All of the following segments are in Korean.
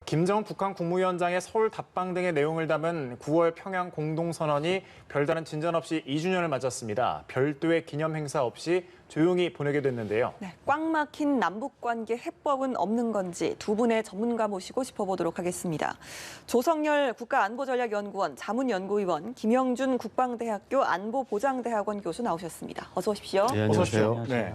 김정은 북한 국무위원장의 서울 답방 등의 내용을 담은 9월 평양 공동선언이 별다른 진전 없이 2주년을 맞았습니다. 별도의 기념 행사 없이 조용히 보내게 됐는데요. 네, 꽉 막힌 남북관계 해법은 없는 건지 두 분의 전문가 모시고 짚어보도록 하겠습니다. 조성열 국가안보전략연구원 자문연구위원, 김영준 국방대학교 안보보장대학원 교수 나오셨습니다. 어서 오십시오. 네, 어서 오십시오. 안녕하세요. 네.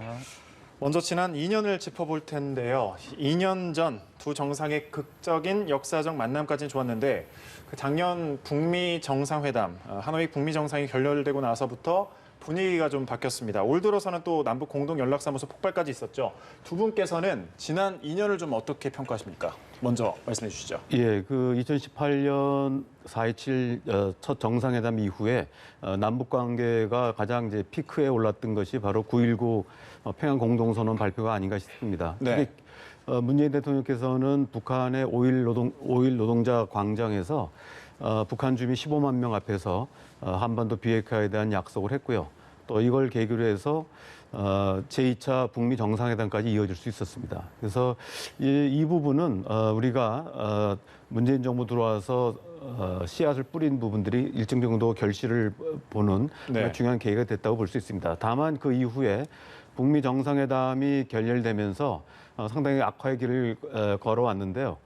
먼저 지난 2년을 짚어볼 텐데요. 2년 전 두 정상의 극적인 역사적 만남까지는 좋았는데 작년 북미 정상회담, 하노이 북미 정상이 결렬되고 나서부터 분위기가 좀 바뀌었습니다. 올 들어서는 또 남북 공동 연락사무소 폭발까지 있었죠. 두 분께서는 지난 2년을 좀 어떻게 평가하십니까? 먼저 말씀해 주시죠. 예, 그 2018년 4.27 첫 정상회담 이후에 남북 관계가 가장 이제 피크에 올랐던 것이 바로 9.19 평양 공동선언 발표가 아닌가 싶습니다. 네. 문재인 대통령께서는 북한의 5.1 노동자 광장에서 북한 주민 15만 명 앞에서 한반도 비핵화에 대한 약속을 했고요. 또 이걸 계기로 해서 제2차 북미 정상회담까지 이어질 수 있었습니다. 그래서 이 부분은 우리가 문재인 정부 들어와서 씨앗을 뿌린 부분들이 일정 정도 결실을 보는 네. 중요한 계기가 됐다고 볼 수 있습니다. 다만 그 이후에 북미 정상회담이 결렬되면서 상당히 악화의 길을 걸어왔는데요.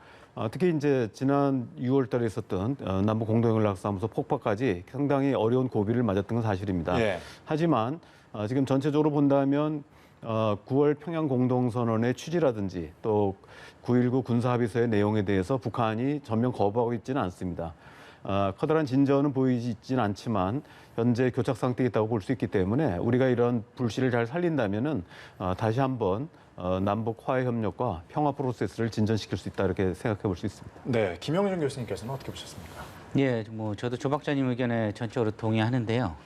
특히 이제 지난 6월 달에 있었던 남북 공동연락사무소 폭파까지 상당히 어려운 고비를 맞았던 건 사실입니다. 예. 하지만 지금 전체적으로 본다면 9월 평양 공동선언의 취지라든지 또 9.19 군사합의서의 내용에 대해서 북한이 전면 거부하고 있지는 않습니다. 커다란 진전은 보이지 있지는 않지만 현재 교착 상태에 있다고 볼 수 있기 때문에 우리가 이런 불씨를 잘 살린다면은 다시 한번 남북 화해 협력과 평화 프로세스를 진전시킬 수 있다 이렇게 생각해 볼 수 있습니다. 네, 김영준 교수님께서는 어떻게 보셨습니까? 예, 뭐 저도 조 박사님 의견에 전적으로 동의하는데요.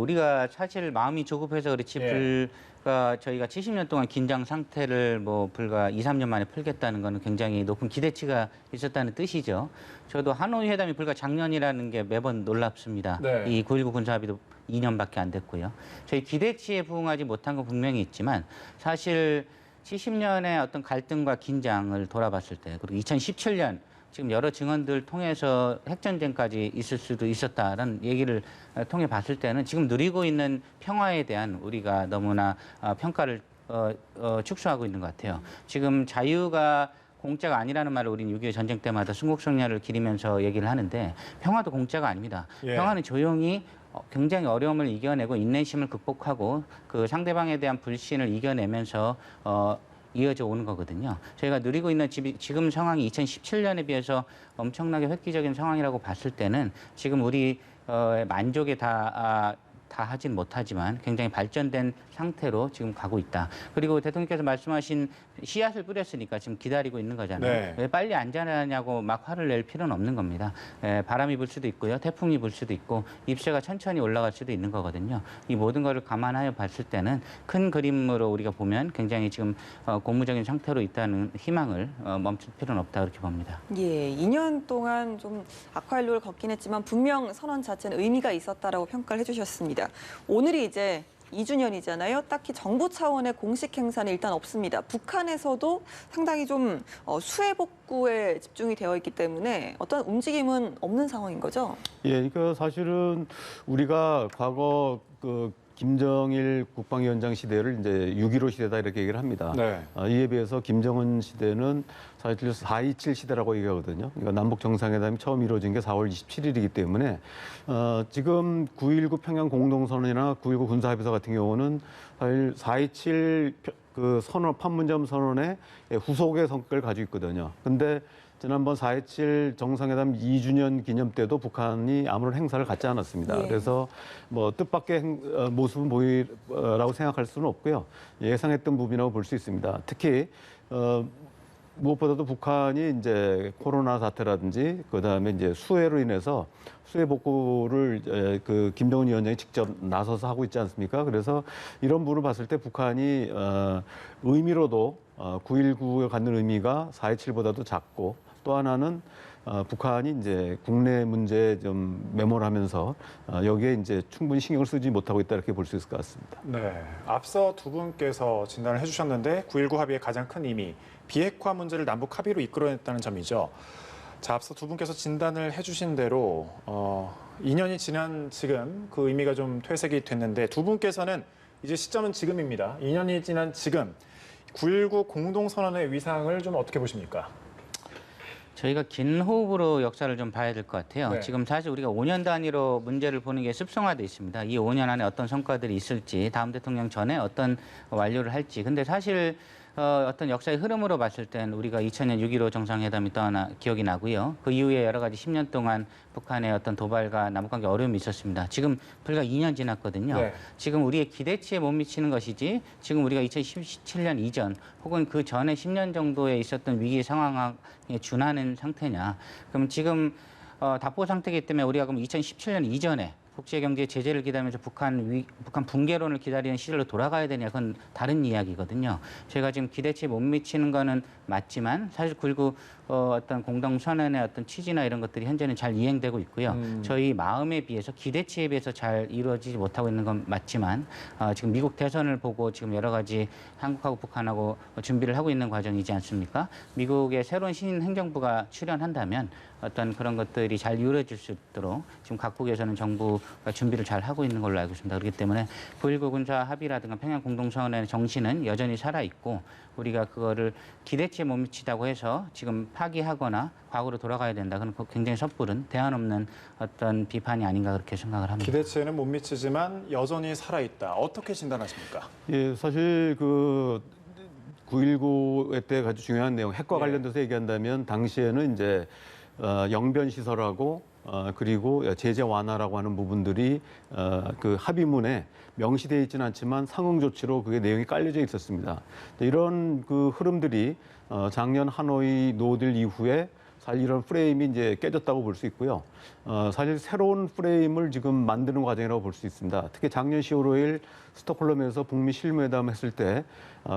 우리가 사실 마음이 조급해서 그렇지 불과 저희가 70년 동안 긴장 상태를 뭐 불과 2, 3년 만에 풀겠다는 거는 굉장히 높은 기대치가 있었다는 뜻이죠. 저도 하노이 회담이 불과 작년이라는 게 매번 놀랍습니다. 네. 이 9.19 군사합의도 2년밖에 안 됐고요. 저희 기대치에 부응하지 못한 건 분명히 있지만 사실 70년의 어떤 갈등과 긴장을 돌아봤을 때 그리고 2017년 지금 여러 증언들 통해서 핵전쟁까지 있을 수도 있었다라는 얘기를 통해 봤을 때는 지금 누리고 있는 평화에 대한 우리가 너무나 평가를 축소하고 있는 것 같아요. 지금 자유가 공짜가 아니라는 말을 우리는 6.25 전쟁 때마다 순국성야를 기리면서 얘기를 하는데 평화도 공짜가 아닙니다. 예. 평화는 조용히 굉장히 어려움을 이겨내고 인내심을 극복하고 그 상대방에 대한 불신을 이겨내면서 이어져 오는 거거든요. 저희가 누리고 있는 지금 상황이 2017년에 비해서 엄청나게 획기적인 상황이라고 봤을 때는 지금 우리 만족에 다 하진 못하지만 굉장히 발전된 상태로 지금 가고 있다. 그리고 대통령께서 말씀하신 씨앗을 뿌렸으니까 지금 기다리고 있는 거잖아요. 네. 왜 빨리 안 자냐고 막 화를 낼 필요는 없는 겁니다. 바람이 불 수도 있고요. 태풍이 불 수도 있고 입새가 천천히 올라갈 수도 있는 거거든요. 이 모든 거를 감안하여 봤을 때는 큰 그림으로 우리가 보면 굉장히 지금 고무적인 상태로 있다는 희망을 멈출 필요는 없다 그렇게 봅니다. 예, 2년 동안 좀 악화의路를 걷긴 했지만 분명 선언 자체는 의미가 있었다라고 평가를 해주셨습니다. 오늘이 이제 2주년이잖아요. 딱히 정부 차원의 공식 행사는 일단 없습니다. 북한에서도 상당히 좀 수해 복구에 집중이 되어 있기 때문에 어떤 움직임은 없는 상황인 거죠? 예, 그러니까 사실은 우리가 과거 김정일 국방위원장 시대를 이제 6.15 시대다 이렇게 얘기를 합니다. 네. 이에 비해서 김정은 시대는 사실 4.27 시대라고 얘기하거든요. 그러니까 남북 정상회담이 처음 이루어진 게 4월 27일이기 때문에 지금 9.19 평양 공동선언이나 9.19 군사합의서 같은 경우는 사실 4.27 그 선언 판문점 선언의 후속의 성격을 가지고 있거든요. 근데 지난번 4.27 정상회담 2주년 기념 때도 북한이 아무런 행사를 갖지 않았습니다. 예. 그래서 뭐 뜻밖의 모습은 보이라고 생각할 수는 없고요. 예상했던 부분이라고 볼 수 있습니다. 특히 무엇보다도 북한이 이제 코로나 사태라든지 그다음에 이제 수해로 인해서 수해 복구를 그 김정은 위원장이 직접 나서서 하고 있지 않습니까? 그래서 이런 부분을 봤을 때 북한이 의미로도 9.19에 갖는 의미가 4.27보다도 작고 또 하나는 북한이 이제 국내 문제에 좀 매몰 하면서 여기에 이제 충분히 신경을 쓰지 못하고 있다 이렇게 볼 수 있을 것 같습니다. 네, 앞서 두 분께서 진단을 해주셨는데 9.19 합의의 가장 큰 의미, 비핵화 문제를 남북 합의로 이끌어냈다는 점이죠. 자, 앞서 두 분께서 진단을 해주신 대로 2년이 지난 지금 그 의미가 좀 퇴색이 됐는데 두 분께서는 이제 시점은 지금입니다. 2년이 지난 지금 9.19 공동선언의 위상을 좀 어떻게 보십니까? 저희가 긴 호흡으로 역사를 좀 봐야 될 것 같아요. 네. 지금 사실 우리가 5년 단위로 문제를 보는 게 습성화돼 있습니다. 이 5년 안에 어떤 성과들이 있을지, 다음 대통령 전에 어떤 완료를 할지. 근데 사실 어떤 역사의 흐름으로 봤을 땐 우리가 2000년 6.15 정상회담이 기억이 나고요. 그 이후에 여러 가지 10년 동안 북한의 어떤 도발과 남북관계 어려움이 있었습니다. 지금 불과 2년 지났거든요. 네. 지금 우리의 기대치에 못 미치는 것이지 지금 우리가 2017년 이전 혹은 그 전에 10년 정도에 있었던 위기 상황에 준하는 상태냐. 그럼 지금 답보 상태이기 때문에 우리가 그럼 2017년 이전에 국제경제 제재를 기다리면서 북한 붕괴론을 기다리는 시절로 돌아가야 되냐, 그건 다른 이야기거든요. 저희가 지금 기대치에 못 미치는 거는 맞지만 사실 9.19 어떤 공동선언의 어떤 취지나 이런 것들이 현재는 잘 이행되고 있고요. 저희 마음에 비해서 기대치에 비해서 잘 이루어지지 못하고 있는 건 맞지만 지금 미국 대선을 보고 지금 여러 가지 한국하고 북한하고 준비를 하고 있는 과정이지 않습니까? 미국의 새로운 신인 행정부가 출연한다면 어떤 그런 것들이 잘 이루어질 수 있도록 지금 각국에서는 정부가 준비를 잘 하고 있는 걸로 알고 있습니다. 그렇기 때문에 9.19 군사 합의라든가 평양 공동선언의 정신은 여전히 살아있고 우리가 그거를 기대치에 못 미치다고 해서 지금 파기하거나 과거로 돌아가야 된다. 그건 굉장히 섣부른 대안 없는 어떤 비판이 아닌가 그렇게 생각을 합니다. 기대치에는 못 미치지만 여전히 살아있다. 어떻게 진단하십니까? 예, 사실 그 9.19 때 아주 중요한 내용, 핵과 예. 관련돼서 얘기한다면 당시에는 이제 영변 시설하고 그리고 제재 완화라고 하는 부분들이 그 합의문에 명시되어 있지는 않지만 상응 조치로 그게 내용이 깔려져 있었습니다. 이런 그 흐름들이 작년 하노이 노딜 이후에 사실 이런 프레임이 이제 깨졌다고 볼 수 있고요. 사실 새로운 프레임을 지금 만드는 과정이라고 볼 수 있습니다. 특히 작년 10월 5일 스톡홀름에서 북미 실무회담 했을 때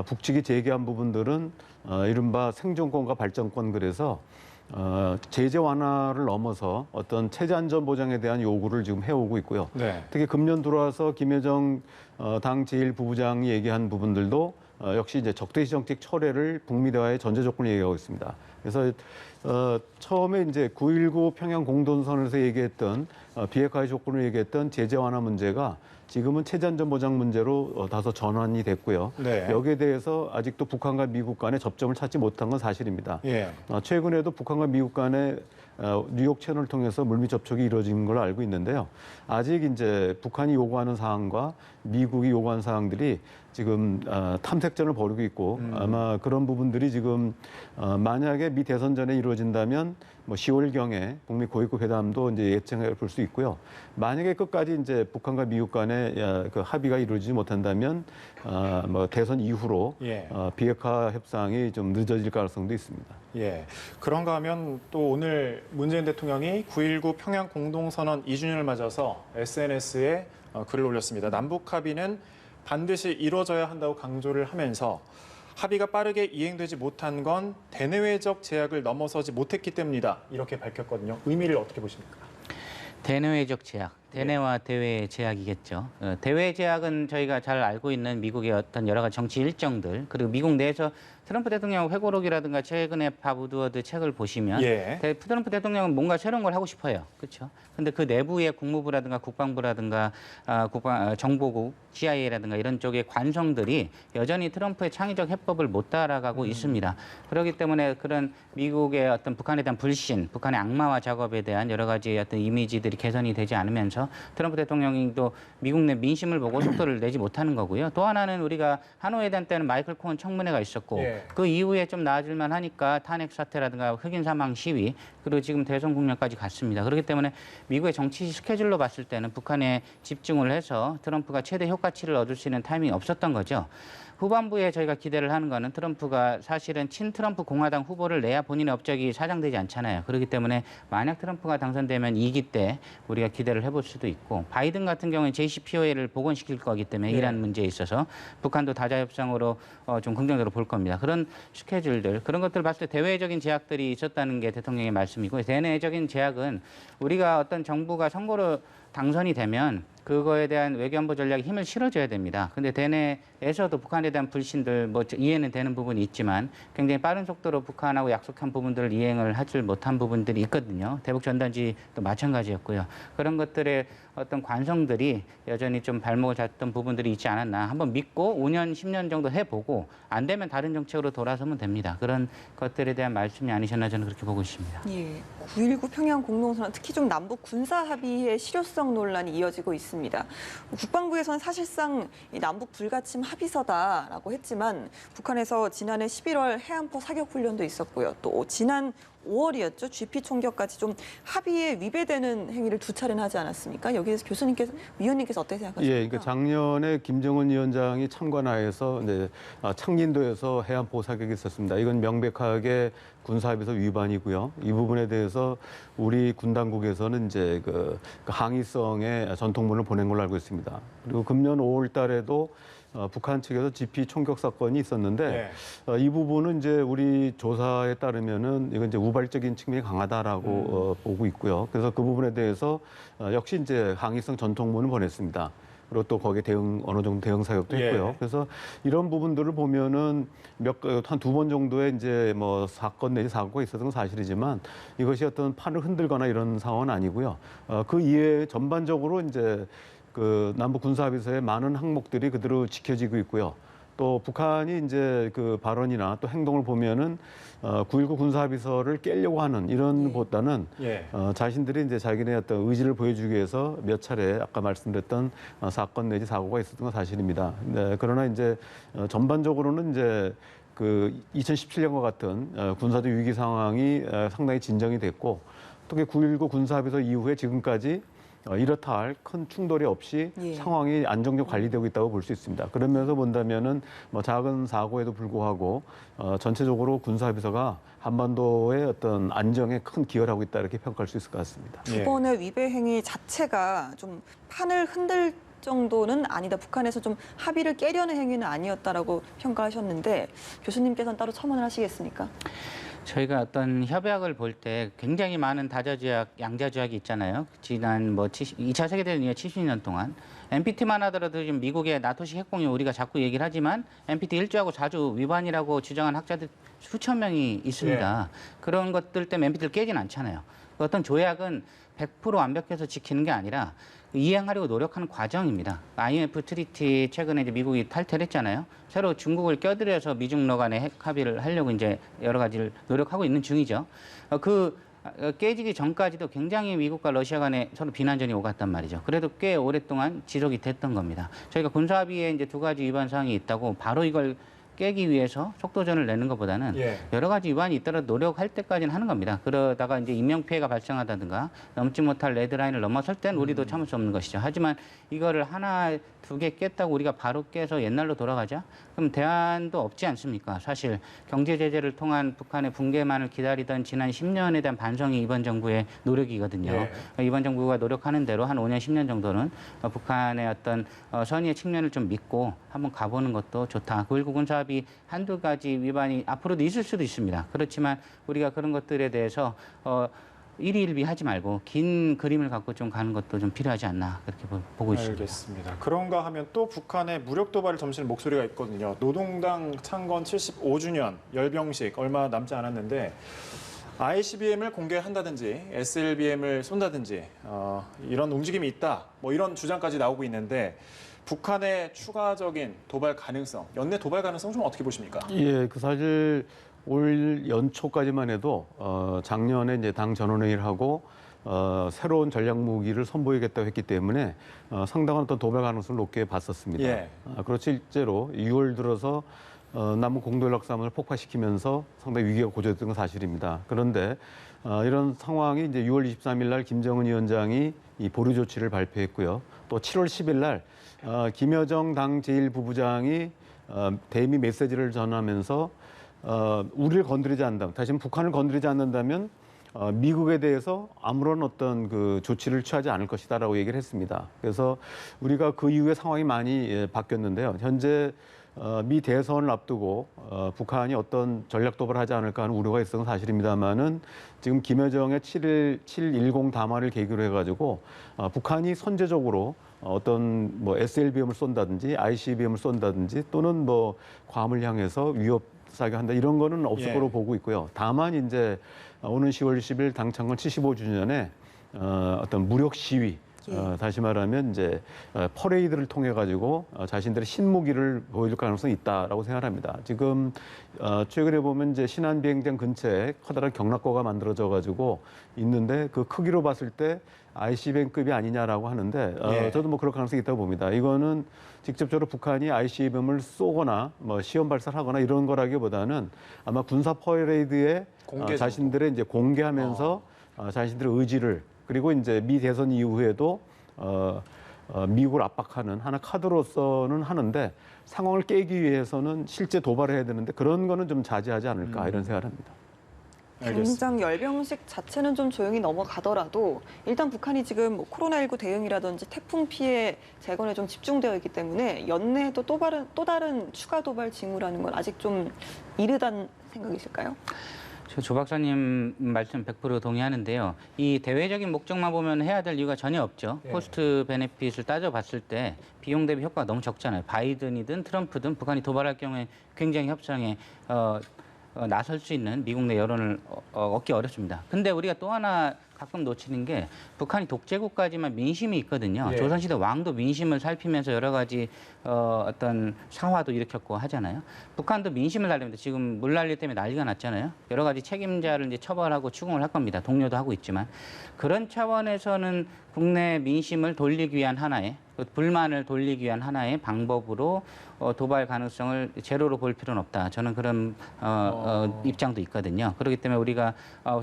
북측이 제기한 부분들은 이른바 생존권과 발전권, 그래서 제재 완화를 넘어서 어떤 체제 안전 보장에 대한 요구를 지금 해오고 있고요. 네. 특히 금년 들어와서 김여정 당 제1부부장이 얘기한 부분들도 역시 이제 적대시 정책 철회를 북미 대화의 전제 조건을 얘기하고 있습니다. 그래서 처음에 이제 9.19 평양 공동선언에서 얘기했던 비핵화의 조건을 얘기했던 제재 완화 문제가 지금은 체제 안전 보장 문제로 다소 전환이 됐고요. 네. 여기에 대해서 아직도 북한과 미국 간에 접점을 찾지 못한 건 사실입니다. 예. 최근에도 북한과 미국 간에 뉴욕 채널을 통해서 물밑 접촉이 이루어진 걸로 알고 있는데요. 아직 이제 북한이 요구하는 사항과 미국이 요구하는 사항들이 지금 탐색전을 벌이고 있고 아마 그런 부분들이 지금 만약에 미 대선 전에 이루어진다면 뭐 10월경에 북미 고위급 회담도 이제 예측해 볼 수 있고요. 만약에 끝까지 이제 북한과 미국 간에 그 합의가 이루어지지 못한다면 뭐 대선 이후로 예. 비핵화 협상이 좀 늦어질 가능성도 있습니다. 예. 그런가 하면 또 오늘 문재인 대통령이 9.19 평양 공동선언 2주년을 맞아서 SNS에 글을 올렸습니다. 남북 합의는 반드시 이루어져야 한다고 강조를 하면서 합의가 빠르게 이행되지 못한 건 대내외적 제약을 넘어서지 못했기 때문이다. 이렇게 밝혔거든요. 의미를 어떻게 보십니까? 대내외적 제약, 대내와 대외의 제약이겠죠. 대외 제약은 저희가 잘 알고 있는 미국의 어떤 여러 가지 정치 일정들, 그리고 미국 내에서 트럼프 대통령 회고록이라든가 최근에 밥 우드워드 책을 보시면 예. 트럼프 대통령은 뭔가 새로운 걸 하고 싶어요. 그렇죠? 근데 그 내부의 국무부라든가 국방부라든가 정보국, CIA라든가 이런 쪽의 관성들이 여전히 트럼프의 창의적 해법을 못 따라가고 있습니다. 그렇기 때문에 그런 미국의 어떤 북한에 대한 불신, 북한의 악마화 작업에 대한 여러 가지 어떤 이미지들이 개선이 되지 않으면서 트럼프 대통령이 또 미국 내 민심을 보고 속도를 내지 못하는 거고요. 또 하나는 우리가 하노이 회담 때는 마이클 코hen 청문회가 있었고 예. 그 이후에 좀 나아질만 하니까 탄핵 사태라든가 흑인 사망 시위, 그리고 지금 대선 국면까지 갔습니다. 그렇기 때문에 미국의 정치 스케줄로 봤을 때는 북한에 집중을 해서 트럼프가 최대 효과치를 얻을 수 있는 타이밍이 없었던 거죠. 후반부에 저희가 기대를 하는 거는 트럼프가 사실은 친트럼프 공화당 후보를 내야 본인의 업적이 사장되지 않잖아요. 그렇기 때문에 만약 트럼프가 당선되면 2기 때 우리가 기대를 해볼 수도 있고, 바이든 같은 경우는 JCPOA를 복원시킬 거기 때문에 네. 이란 문제에 있어서 북한도 다자 협상으로 좀 긍정적으로 볼 겁니다. 그런 스케줄들, 그런 것들을 봤을 때 대외적인 제약들이 있었다는 게 대통령의 말씀이고, 대내적인 제약은 우리가 어떤 정부가 선거로 당선이 되면 그거에 대한 외교안보 전략에 힘을 실어줘야 됩니다. 근데 대내에서도 북한에 대한 불신들 뭐 이해는 되는 부분이 있지만 굉장히 빠른 속도로 북한하고 약속한 부분들을 이행을 하지 못한 부분들이 있거든요. 대북 전단지도 마찬가지였고요. 그런 것들의 어떤 관성들이 여전히 좀 발목을 잡던 부분들이 있지 않았나. 한번 믿고 5년, 10년 정도 해보고 안 되면 다른 정책으로 돌아서면 됩니다. 그런 것들에 대한 말씀이 아니셨나 저는 그렇게 보고 있습니다. 예, 9.19 평양 공동선언 특히 좀 남북 군사 합의의 실효성 논란이 이어지고 있습니다. 국방부에서는 사실상 이 남북 불가침 합의서다라고 했지만 북한에서 지난해 11월 해안포 사격 훈련도 있었고요. 또 지난 5월이었죠. GP 총격까지 좀 합의에 위배되는 행위를 두 차례나 하지 않았습니까? 여기에서 위원님께서 어떻게 생각하십니까? 예, 그러니까 작년에 김정은 위원장이 참관하에서 이제 창린도에서 해안포 사격이 있었습니다. 이건 명백하게 군사합의서 위반이고요. 이 부분에 대해서 우리 군 당국에서는 이제 그 항의성의 전통문을 보낸 걸로 알고 있습니다. 그리고 금년 5월달에도 북한 측에서 GP 총격 사건이 있었는데 이 부분은 이제 우리 조사에 따르면은 이건 이제 우발적인 측면이 강하다라고 보고 있고요. 그래서 그 부분에 대해서 역시 이제 항의성 전통문을 보냈습니다. 그리고 또 거기에 어느 정도 대응 사격도 있고요. 그래서 이런 부분들을 보면은 한 두 번 정도의 이제 뭐 사건 내지 사고가 있었던 건 사실이지만 이것이 어떤 판을 흔들거나 이런 상황은 아니고요. 그 이외에 전반적으로 이제 그 남북 군사합의서의 많은 항목들이 그대로 지켜지고 있고요. 또 북한이 이제 그 발언이나 또 행동을 보면은 9.19 군사합의서를 깨려고 하는 이런 보다는 자신들이 이제 자기네 어떤 의지를 보여주기 위해서 몇 차례 아까 말씀드렸던 사건 내지 사고가 있었던 건 사실입니다. 네, 그러나 이제 전반적으로는 이제 그 2017년과 같은 군사적 위기 상황이 상당히 진정이 됐고 또 9.19 군사합의서 이후에 지금까지 이렇다 할 큰 충돌이 없이 상황이 안정적 관리되고 있다고 볼 수 있습니다. 그러면서 본다면은 뭐 작은 사고에도 불구하고 전체적으로 군사합의서가 한반도의 어떤 안정에 큰 기여를 하고 있다 이렇게 평가할 수 있을 것 같습니다. 두 번의 위배 행위 자체가 좀 판을 흔들 정도는 아니다. 북한에서 좀 합의를 깨려는 행위는 아니었다라고 평가하셨는데 교수님께서는 따로 첨언을 하시겠습니까? 저희가 어떤 협약을 볼 때 굉장히 많은 다자조약, 양자조약이 있잖아요. 지난 뭐 2차 세계대전 이후 70년 동안 NPT만 하더라도 지금 미국의 나토식 핵공유 우리가 자꾸 얘기를 하지만 NPT 1조하고 4조 위반이라고 주장한 학자들 수천 명이 있습니다. 그런 것들 때문에 NPT를 깨진 않잖아요. 어떤 조약은 100% 완벽해서 지키는 게 아니라 이행하려고 노력하는 과정입니다. IMF 트리티 최근에 이제 미국이 탈퇴를 했잖아요. 새로 중국을 껴들여서 미중러 간의 핵 합의를 하려고 이제 여러 가지를 노력하고 있는 중이죠. 깨지기 전까지도 굉장히 미국과 러시아 간에 서로 비난전이 오갔단 말이죠. 그래도 꽤 오랫동안 지속이 됐던 겁니다. 저희가 군사합의에 이제 두 가지 위반 사항이 있다고 바로 이걸 깨기 위해서 속도전을 내는 것보다는 여러 가지 위반이 있더라도 노력할 때까지는 하는 겁니다. 그러다가 이제 인명피해가 발생하다든가 넘지 못할 레드라인을 넘어설 땐 우리도 참을 수 없는 것이죠. 하지만 이거를 하나, 두 개 깼다고 우리가 바로 깨서 옛날로 돌아가자? 그럼 대안도 없지 않습니까? 사실 경제 제재를 통한 북한의 붕괴만을 기다리던 지난 10년에 대한 반성이 이번 정부의 노력이거든요. 이번 정부가 노력하는 대로 한 5년, 10년 정도는 북한의 어떤 선의의 측면을 좀 믿고 한번 가보는 것도 좋다. 9.19 군사합의 한두 가지 위반이 앞으로도 있을 수도 있습니다. 그렇지만 우리가 그런 것들에 대해서 일희일비하지 말고 긴 그림을 갖고 좀 가는 것도 좀 필요하지 않나 그렇게 보고 있습니다. 알겠습니다. 그런가 하면 또 북한의 무력 도발을 점치는 목소리가 있거든요. 노동당 창건 75주년 열병식 얼마 남지 않았는데 ICBM을 공개한다든지 SLBM을 쏜다든지 이런 움직임이 있다. 뭐 이런 주장까지 나오고 있는데 북한의 추가적인 도발 가능성, 연내 도발 가능성 좀 어떻게 보십니까? 예, 그 사실 올 연초까지만 해도 작년에 이제 당 전원회의를 하고 새로운 전략 무기를 선보이겠다고 했기 때문에 상당한 어떤 도발 가능성을 높게 봤었습니다. 그렇지 실제로 6월 들어서 남북 공동연락사무를 폭파시키면서 상당히 위기가 고조됐던 건 사실입니다. 그런데 이런 상황이 이제 6월 23일 날 김정은 위원장이 이 보류 조치를 발표했고요. 또 7월 10일 날 김여정 당 제1부부장이 대미 메시지를 전하면서 우리를 건드리지 않는다. 다시는 북한을 건드리지 않는다면 미국에 대해서 아무런 어떤 그 조치를 취하지 않을 것이다라고 얘기를 했습니다. 그래서 우리가 그 이후에 상황이 많이 바뀌었는데요. 현재 미 대선을 앞두고 북한이 어떤 전략 도발을 하지 않을까 하는 우려가 있어서 사실입니다만은 지금 김여정의 710 담화를 계기로 해가지고 북한이 선제적으로 어떤 뭐 SLBM을 쏜다든지 ICBM을 쏜다든지 또는 뭐 괌을 향해서 위협 사격한다 이런 거는 없을 거로 보고 있고요. 다만 이제 오는 10월 10일 당창건 75주년에 어떤 무력 시위 다시 말하면 이제 퍼레이드를 통해 가지고 자신들의 신무기를 보여줄 가능성이 있다라고 생각합니다. 지금 최근에 보면 이제 신안 비행장 근처에 커다란 경락고가 만들어져 가지고 있는데 그 크기로 봤을 때 ICBM급이 아니냐라고 하는데 저도 뭐 그럴 가능성이 있다고 봅니다. 이거는 직접적으로 북한이 ICBM을 쏘거나 뭐 시험 발사를 하거나 이런 거라기보다는 아마 군사 퍼레이드에 자신들의 이제 공개하면서 자신들의 의지를 그리고 이제 미 대선 이후에도 미국을 압박하는 하나 카드로서는 하는데 상황을 깨기 위해서는 실제 도발을 해야 되는데 그런 거는 좀 자제하지 않을까 이런 생각을 합니다. 경장 열병식 자체는 좀 조용히 넘어가더라도 일단 북한이 지금 뭐 코로나19 대응이라든지 태풍 피해 재건에 좀 집중되어 있기 때문에 연내에도 또 다른 추가 도발 징후라는 건 아직 좀 이르다는 생각이실까요? 조 박사님 말씀 100% 동의하는데요. 이 대외적인 목적만 보면 해야 될 이유가 전혀 없죠. 코스트 베네핏을 따져봤을 때 비용 대비 효과가 너무 적잖아요. 바이든이든 트럼프든 북한이 도발할 경우에 굉장히 협상에 나설 수 있는 미국 내 여론을 얻기 어렵습니다. 근데 우리가 또 하나 가끔 놓치는 게 북한이 독재국가지만 민심이 있거든요. 조선시대 왕도 민심을 살피면서 여러 가지 어떤 사화도 일으켰고 하잖아요. 북한도 민심을 살리는데 지금 물난리 때문에 난리가 났잖아요. 여러 가지 책임자를 이제 처벌하고 추궁을 할 겁니다. 동료도 하고 있지만 그런 차원에서는 국내 민심을 돌리기 위한 하나의 불만을 돌리기 위한 하나의 방법으로 도발 가능성을 제로로 볼 필요는 없다. 저는 그런 입장도 있거든요. 그렇기 때문에 우리가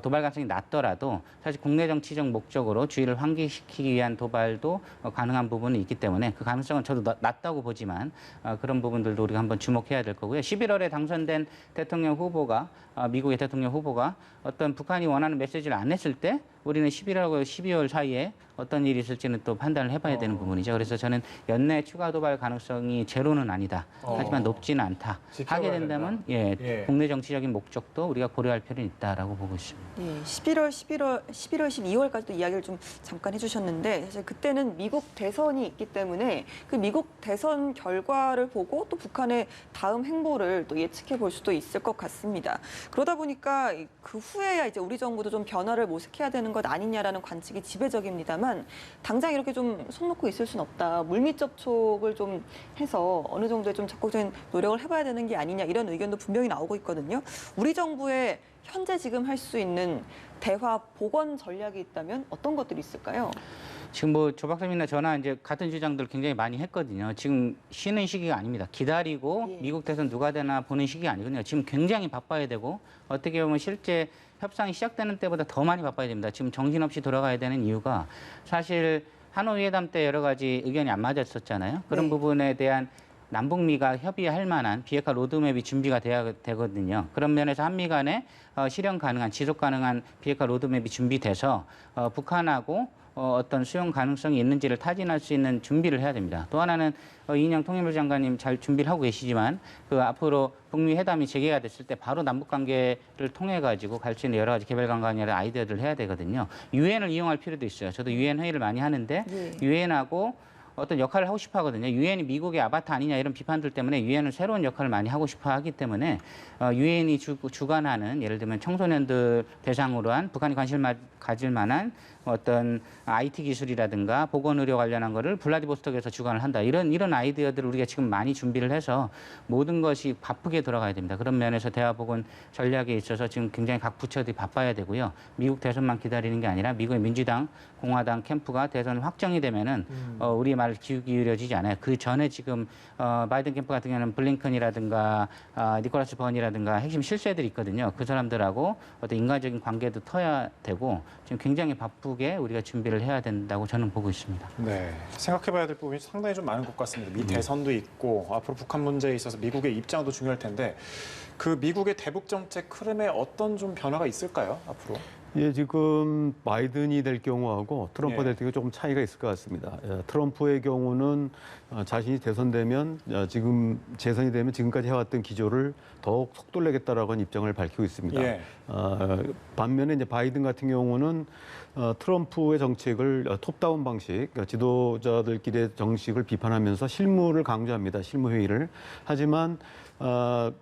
도발 가능성이 낮더라도 사실 국내 정치적 목적으로 주의를 환기시키기 위한 도발도 가능한 부분이 있기 때문에 그 가능성은 저도 낮다고 보지만 그런 부분들도 우리가 한번 주목해야 될 거고요. 11월에 당선된 대통령 후보가 미국의 대통령 후보가 어떤 북한이 원하는 메시지를 안 냈을 때 우리는 11월과 12월 사이에 어떤 일이 있을지는 또 판단을 해봐야 되는 부분이죠. 그래서 저는 연내 추가 도발 가능성이 제로는 아니다. 하지만 높지는 않다. 하게 된다면 국내 정치적인 목적도 우리가 고려할 필요는 있다라고 보고 있습니다. 11월, 12월까지도 이야기를 좀 잠깐 해주셨는데 사실 그때는 미국 대선이 있기 때문에 그 미국 대선 결과를 보고 또 북한의 다음 행보를 또 예측해 볼 수도 있을 것 같습니다. 그러다 보니까 그 후에야 이제 우리 정부도 좀 변화를 모색해야 되는 것 아니냐라는 관측이 지배적입니다만 당장 이렇게 좀 손 놓고 있을 수는 없다. 물밑 접촉을 좀 해서 어느 정도의 좀 적극적인 노력을 해봐야 되는 게 아니냐 이런 의견도 분명히 나오고 있거든요. 우리 정부의 현재 지금 할 수 있는 대화 복원 전략이 있다면 어떤 것들이 있을까요? 지금 뭐 조 박사님이나 저나 이제 같은 주장들 굉장히 많이 했거든요. 지금 쉬는 시기가 아닙니다. 기다리고 미국 대선 누가 되나 보는 시기가 아니거든요. 지금 굉장히 바빠야 되고 어떻게 보면 실제 협상이 시작되는 때보다 더 많이 바빠야 됩니다. 지금 정신없이 돌아가야 되는 이유가 사실 하노이 회담 때 여러 가지 의견이 안 맞았었잖아요. 그런 부분에 대한 남북미가 협의할 만한 비핵화 로드맵이 준비가 돼야 되거든요. 그런 면에서 한미 간에 실현 가능한, 지속 가능한 비핵화 로드맵이 준비돼서 북한하고 어떤 수용 가능성이 있는지를 타진할 수 있는 준비를 해야 됩니다. 또 하나는 이인영 통일부 장관님 잘 준비를 하고 계시지만 그 앞으로 북미 회담이 재개가 됐을 때 바로 남북 관계를 통해 가지고 갈 수 있는 여러 가지 개별 관계나 아이디어들을 해야 되거든요. 유엔을 이용할 필요도 있어요. 저도 유엔 회의를 많이 하는데 유엔하고 어떤 역할을 하고 싶어 하거든요. 유엔이 미국의 아바타 아니냐 이런 비판들 때문에 유엔은 새로운 역할을 많이 하고 싶어 하기 때문에 유엔이 주관하는 예를 들면 청소년들 대상으로 한 북한이 관심을 가질 만한 어떤 IT 기술이라든가 보건의료 관련한 거를 블라디보스톡에서 주관을 한다. 이런 아이디어들을 우리가 지금 많이 준비를 해서 모든 것이 바쁘게 돌아가야 됩니다. 그런 면에서 대화복원 전략에 있어서 지금 굉장히 각 부처들이 바빠야 되고요. 미국 대선만 기다리는 게 아니라 미국의 민주당, 공화당 캠프가 대선 확정이 되면은 우리의 말 기울여지지 않아요. 그 전에 지금 바이든 캠프 같은 경우는 블링컨이라든가 니콜라스 번이라든가 핵심 실세들이 있거든요. 그 사람들하고 어떤 인간적인 관계도 터야 되고 지금 굉장히 바쁘게 우리가 준비를 해야 된다고 저는 보고 있습니다. 네, 생각해봐야 될 부분이 상당히 좀 많은 것 같습니다. 미 대선도 있고 앞으로 북한 문제에 있어서 미국의 입장도 중요할 텐데 그 미국의 대북 정책 흐름에 어떤 좀 변화가 있을까요? 앞으로? 예, 지금 바이든이 될 경우하고 트럼프가 예. 될 경우 조금 차이가 있을 것 같습니다. 트럼프의 경우는 자신이 대선되면 지금 재선이 되면 지금까지 해왔던 기조를 더욱 속도를 내겠다라고 하는 입장을 밝히고 있습니다. 예. 반면에 이제 바이든 같은 경우는 트럼프의 정책을 톱다운 방식, 그러니까 지도자들끼리의 정식을 비판하면서 실무를 강조합니다. 실무 회의를. 하지만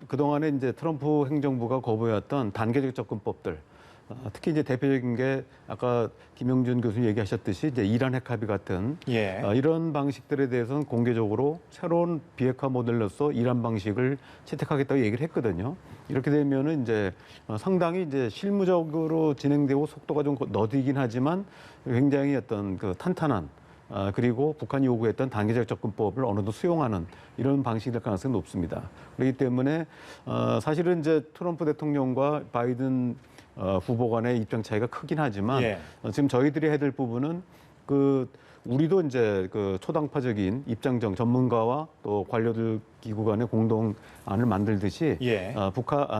그동안에 이제 트럼프 행정부가 거부해왔던 단계적 접근법들, 특히 이제 대표적인 게 아까 김영준 교수님 얘기하셨듯이 이제 이란 핵합의 같은 예. 이런 방식들에 대해서는 공개적으로 새로운 비핵화 모델로서 이란 방식을 채택하겠다고 얘기를 했거든요. 이렇게 되면은 이제 상당히 이제 실무적으로 진행되고 속도가 좀 더디긴 하지만 굉장히 어떤 그 탄탄한 그리고 북한이 요구했던 단계적 접근법을 어느 정도 수용하는 이런 방식이 될 가능성이 높습니다. 그렇기 때문에 사실은 이제 트럼프 대통령과 바이든 후보 간의 입장 차이가 크긴 하지만 예. 지금 저희들이 해야 될 부분은 우리도 이제 초당파적인 입장정 전문가와 또 관료들 기구 간의 공동안을 만들듯이 예.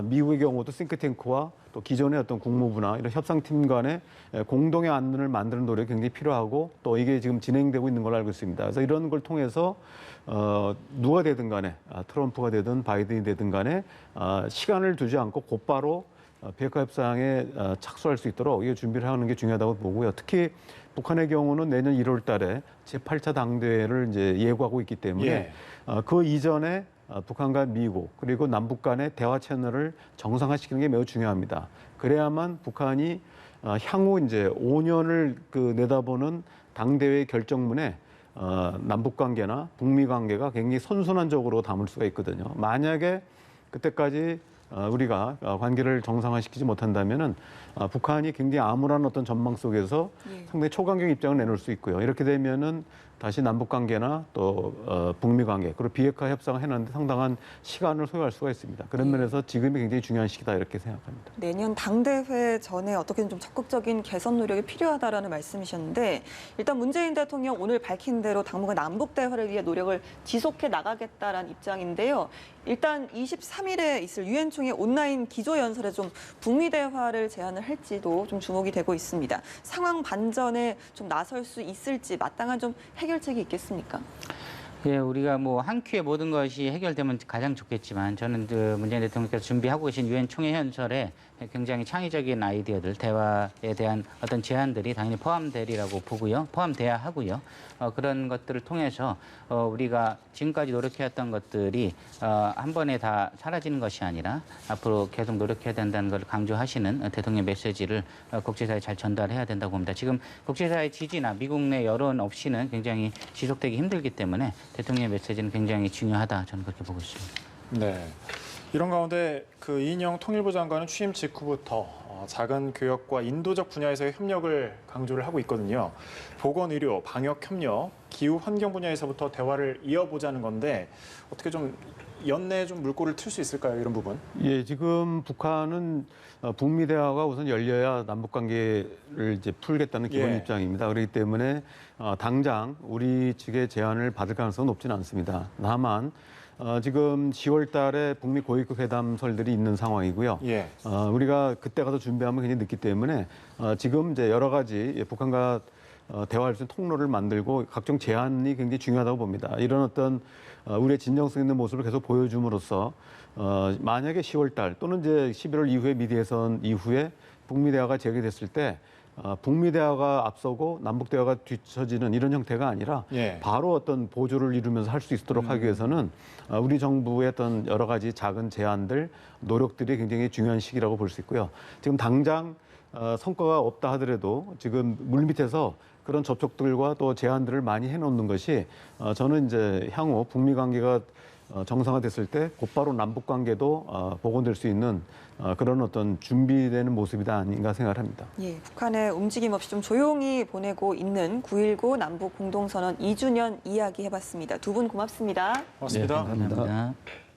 미국의 경우도 싱크탱크와 또 기존의 어떤 국무부나 이런 협상팀 간의 공동의 안을 만드는 노력이 굉장히 필요하고 또 이게 지금 진행되고 있는 걸로 알고 있습니다. 그래서 이런 걸 통해서 누가 되든 간에 트럼프가 되든 바이든이 되든 간에 시간을 두지 않고 곧바로 비핵화 협상에 착수할 수 있도록 이게 준비를 하는 게 중요하다고 보고요. 특히 북한의 경우는 내년 1월 달에 제8차 당대회를 이제 예고하고 있기 때문에 예. 그 이전에 북한과 미국 그리고 남북 간의 대화 채널을 정상화시키는 게 매우 중요합니다. 그래야만 북한이 향후 이제 5년을 내다보는 당대회 결정문에 남북 관계나 북미 관계가 굉장히 선순환적으로 담을 수가 있거든요. 만약에 그때까지 우리가 관계를 정상화시키지 못한다면은 북한이 굉장히 암울한 어떤 전망 속에서 상당히 초강경 입장을 내놓을 수 있고요. 이렇게 되면은 다시 남북 관계나 또 북미 관계 그리고 비핵화 협상을 해내는데 상당한 시간을 소요할 수가 있습니다. 그런 면에서 지금이 굉장히 중요한 시기다 이렇게 생각합니다. 내년 당대회 전에 어떻게든 좀 적극적인 개선 노력이 필요하다라는 말씀이셨는데 일단 문재인 대통령 오늘 밝힌 대로 당분간 남북 대화를 위해 노력을 지속해 나가겠다라는 입장인데요. 일단 23일에 있을 유엔 총회 온라인 기조연설에 좀 북미 대화를 제안을 할지도 좀 주목이 되고 있습니다. 상황 반전에 좀 나설 수 있을지 마땅한 좀 해결책이 있겠습니까? 예, 우리가 뭐 한 큐에 모든 것이 해결되면 가장 좋겠지만 저는 문재인 대통령께서 준비하고 계신 유엔 총회 연설에 굉장히 창의적인 아이디어들, 대화에 대한 어떤 제안들이 당연히 포함되리라고 보고요. 포함돼야 하고요. 그런 것들을 통해서 우리가 지금까지 노력해왔던 것들이 한 번에 다 사라지는 것이 아니라 앞으로 계속 노력해야 된다는 걸 강조하시는 대통령의 메시지를 국제사회에 잘 전달해야 된다고 봅니다. 지금 국제사회 지지나 미국 내 여론 없이는 굉장히 지속되기 힘들기 때문에 대통령의 메시지는 굉장히 중요하다. 저는 그렇게 보고 있습니다. 네. 이런 가운데 이인영 통일부 장관은 취임 직후부터 작은 교역과 인도적 분야에서의 협력을 강조를 하고 있거든요. 보건, 의료, 방역 협력, 기후 환경 분야에서부터 대화를 이어보자는 건데 어떻게 좀 연내에 좀 물꼬를 틀 수 있을까요? 이런 부분? 예, 지금 북한은 북미 대화가 우선 열려야 남북 관계를 이제 풀겠다는 기본 예. 입장입니다. 그렇기 때문에 당장 우리 측의 제안을 받을 가능성은 높지는 않습니다. 다만 지금 10월 달에 북미 고위급 회담설들이 있는 상황이고요. 예. 우리가 그때 가서 준비하면 굉장히 늦기 때문에 지금 이제 여러 가지 북한과 대화할 수 있는 통로를 만들고 각종 제안이 굉장히 중요하다고 봅니다. 이런 어떤 우리의 진정성 있는 모습을 계속 보여줌으로써 만약에 10월 달 또는 이제 11월 이후에 미대선 이후에 북미 대화가 재개됐을 때 북미 대화가 앞서고 남북 대화가 뒤처지는 이런 형태가 아니라 예. 바로 어떤 보조를 이루면서 할 수 있도록 하기 위해서는 우리 정부의 어떤 여러 가지 작은 제안들, 노력들이 굉장히 중요한 시기라고 볼 수 있고요. 지금 당장 성과가 없다 하더라도 지금 물밑에서 그런 접촉들과 또 제안들을 많이 해놓는 것이 저는 이제 향후 북미 관계가 정상화됐을 때 곧바로 남북 관계도 복원될 수 있는 그런 어떤 준비되는 모습이다 아닌가 생각합니다. 예, 북한의 움직임 없이 좀 조용히 보내고 있는 9.19 남북 공동선언 2주년 이야기 해봤습니다. 두 분 고맙습니다. 고맙습니다. 네, 감사합니다. 감사합니다.